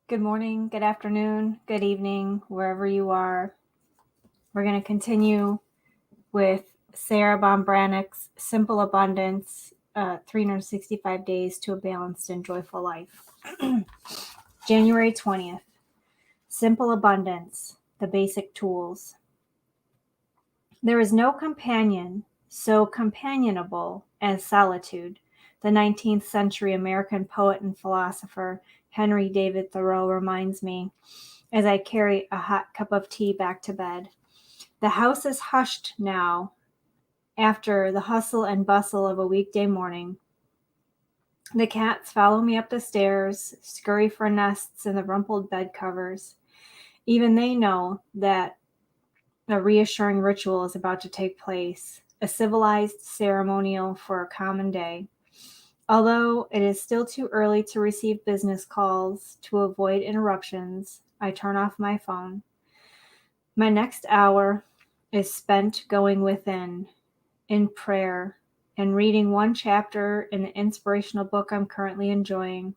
Good morning, good afternoon, good evening, wherever you are. We're going to continue with Sarah Bombranick's Simple Abundance, 365 Days to a Balanced and Joyful Life. January 20th. Simple Abundance, the Basic Tools. There is no companion so companionable as solitude, the 19th century American poet and philosopher Henry David Thoreau reminds me as I carry a hot cup of tea back to bed. The house is hushed now after the hustle and bustle of a weekday morning. The cats follow me up the stairs, scurry for nests in the rumpled bed covers. Even they know that a reassuring ritual is about to take place, a civilized ceremonial for a common day. Although it is still too early to receive business calls, to avoid interruptions, I turn off my phone. My next hour is spent going within, in prayer, and reading one chapter in the inspirational book I'm currently enjoying,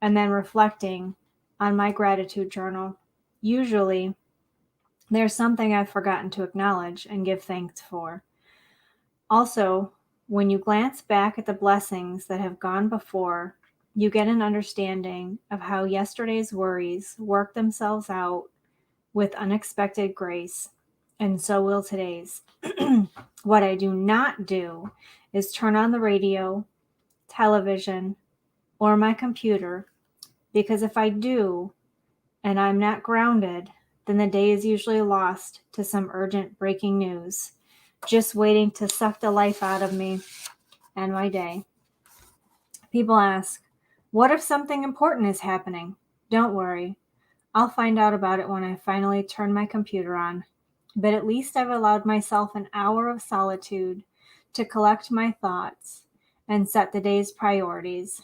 and then reflecting on my gratitude journal. Usually, there's something I've forgotten to acknowledge and give thanks for. Also, when you glance back at the blessings that have gone before, you get an understanding of how yesterday's worries work themselves out with unexpected grace, and so will today's. What I do not do is turn on the radio, television, or my computer, because if I do and I'm not grounded, then the day is usually lost to some urgent breaking news, just waiting to suck the life out of me and my day. People ask, what if something important is happening? Don't worry. I'll find out about it when I finally turn my computer on. But at least I've allowed myself an hour of solitude to collect my thoughts and set the day's priorities.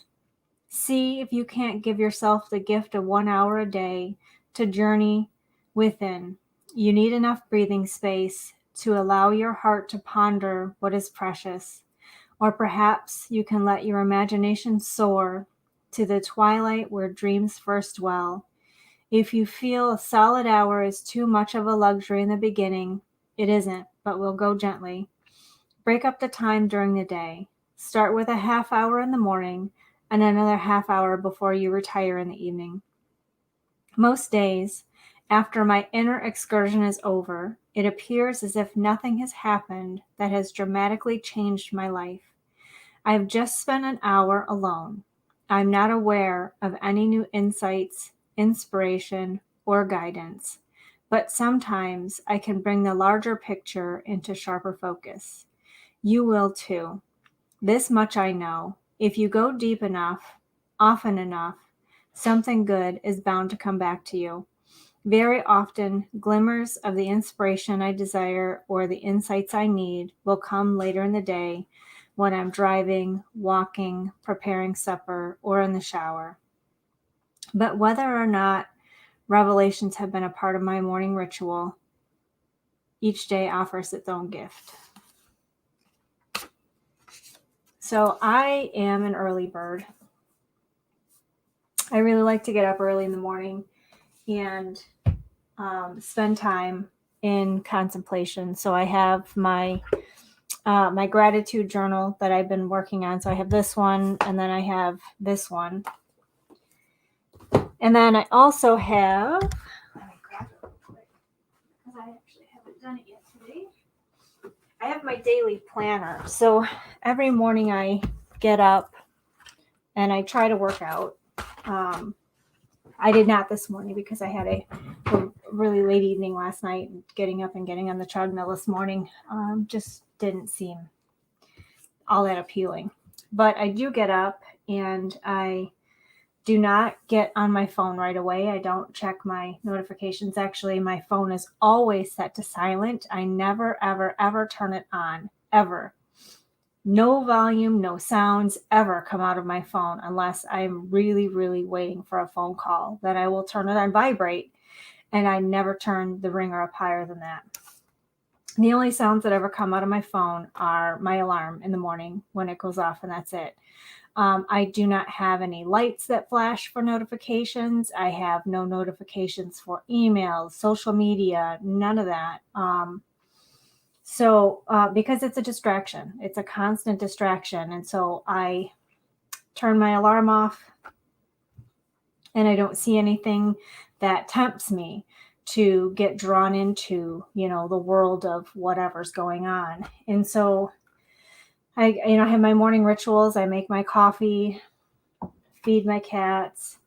See if you can't give yourself the gift of 1 hour a day to journey within. You need enough breathing space to allow your heart to ponder what is precious. Or perhaps you can let your imagination soar to the twilight where dreams first dwell. If you feel a solid hour is too much of a luxury in the beginning, it isn't, but we'll go gently. Break up the time during the day. Start with a half hour in the morning and another half hour before you retire in the evening. Most days, after my inner excursion is over, it appears as if nothing has happened that has dramatically changed my life. I have just spent an hour alone. I'm not aware of any new insights, inspiration, or guidance, but sometimes I can bring the larger picture into sharper focus. You will too. This much I know. If you go deep enough, often enough, something good is bound to come back to you. Very often, glimmers of the inspiration I desire or the insights I need will come later in the day when I'm driving, walking, preparing supper, or in the shower. But whether or not revelations have been a part of my morning ritual, each day offers its own gift. So I am an early bird. I really like to get up early in the morning and spend time in contemplation. So I have my gratitude journal that I've been working on. So I have this one, and then I have this one. And then I also have, let me grab it real quick, because I actually haven't done it yet today. I have my daily planner. So every morning I get up and I try to work out. I did not this morning because I had a really late evening last night. Getting up and getting on the treadmill this morning just didn't seem all that appealing. But I do get up and I do not get on my phone right away. I don't check my notifications. Actually, my phone is always set to silent. I never, ever, ever turn it on, ever. No volume, no sounds ever come out of my phone unless I'm really, really waiting for a phone call. Then I will turn it on vibrate, and I never turn the ringer up higher than that. The only sounds that ever come out of my phone are my alarm in the morning when it goes off, and that's it. I do not have any lights that flash for notifications. I have no notifications for emails, social media, none of that. Because it's a distraction, it's a constant distraction. And so I turn my alarm off, and I don't see anything that tempts me to get drawn into, the world of whatever's going on. And so I have my morning rituals. I make my coffee, feed my cats,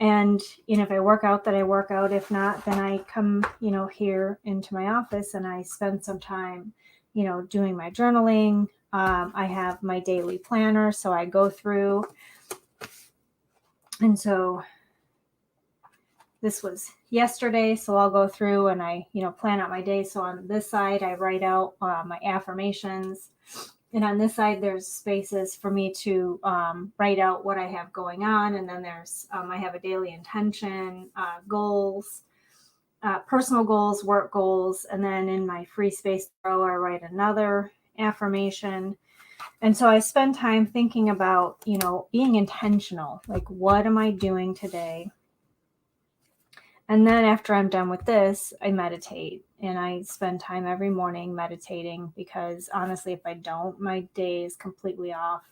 and if I work out, then I work out. If not, then I come here into my office and I spend some time doing my journaling. I have my daily planner, so I go through, and so this was yesterday, so I'll go through and I plan out my day. So on this side I write out my affirmations, and on this side there's spaces for me to write out what I have going on. And then there's I have a daily intention, goals, personal goals, work goals, and then in my free space row I write another affirmation. And so I spend time thinking about being intentional, like what am I doing today? And then after I'm done with this, I meditate, and I spend time every morning meditating, because honestly, if I don't, my day is completely off.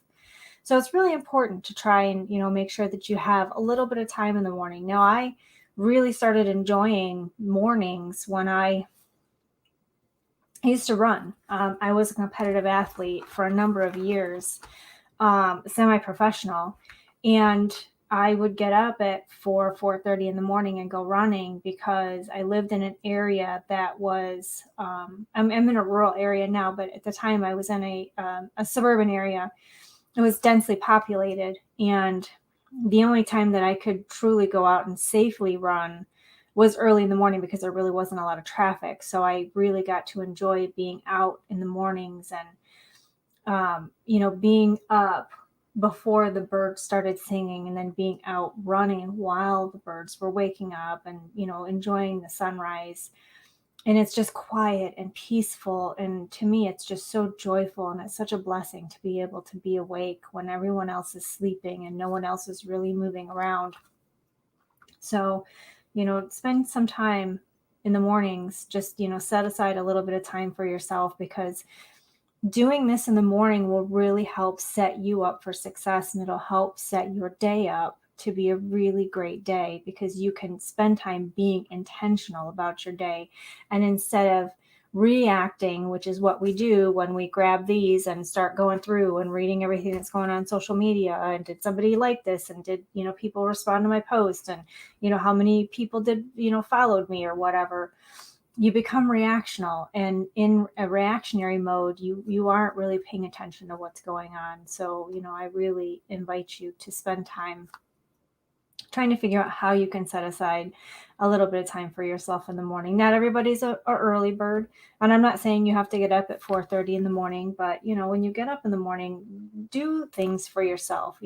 So it's really important to try and, make sure that you have a little bit of time in the morning. Now, I really started enjoying mornings when I used to run. I was a competitive athlete for a number of years, semi-professional, and I would get up at 4:30 in the morning and go running, because I lived in an area that was, I'm in a rural area now, but at the time I was in a suburban area. It was densely populated, and the only time that I could truly go out and safely run was early in the morning, because there really wasn't a lot of traffic. So I really got to enjoy being out in the mornings, and being up before the birds started singing, and then being out running while the birds were waking up, and enjoying the sunrise. And it's just quiet and peaceful, and to me it's just so joyful, and it's such a blessing to be able to be awake when everyone else is sleeping and no one else is really moving around. So spend some time in the mornings, just set aside a little bit of time for yourself, because doing this in the morning will really help set you up for success, and it'll help set your day up to be a really great day, because you can spend time being intentional about your day. And instead of reacting, which is what we do when we grab these and start going through and reading everything that's going on social media, and did somebody like this, and did people respond to my post, and how many people did followed me or whatever. You become reactional, and in a reactionary mode, you aren't really paying attention to what's going on. So I really invite you to spend time trying to figure out how you can set aside a little bit of time for yourself in the morning. Not everybody's a early bird, and I'm not saying you have to get up at 4:30 in the morning, but when you get up in the morning, do things for yourself.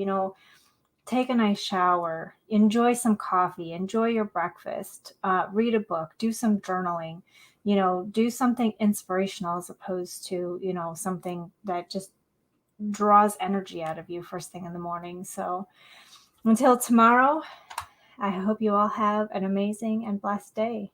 Take a nice shower, enjoy some coffee, enjoy your breakfast, read a book, do some journaling, do something inspirational, as opposed to, something that just draws energy out of you first thing in the morning. So until tomorrow, I hope you all have an amazing and blessed day.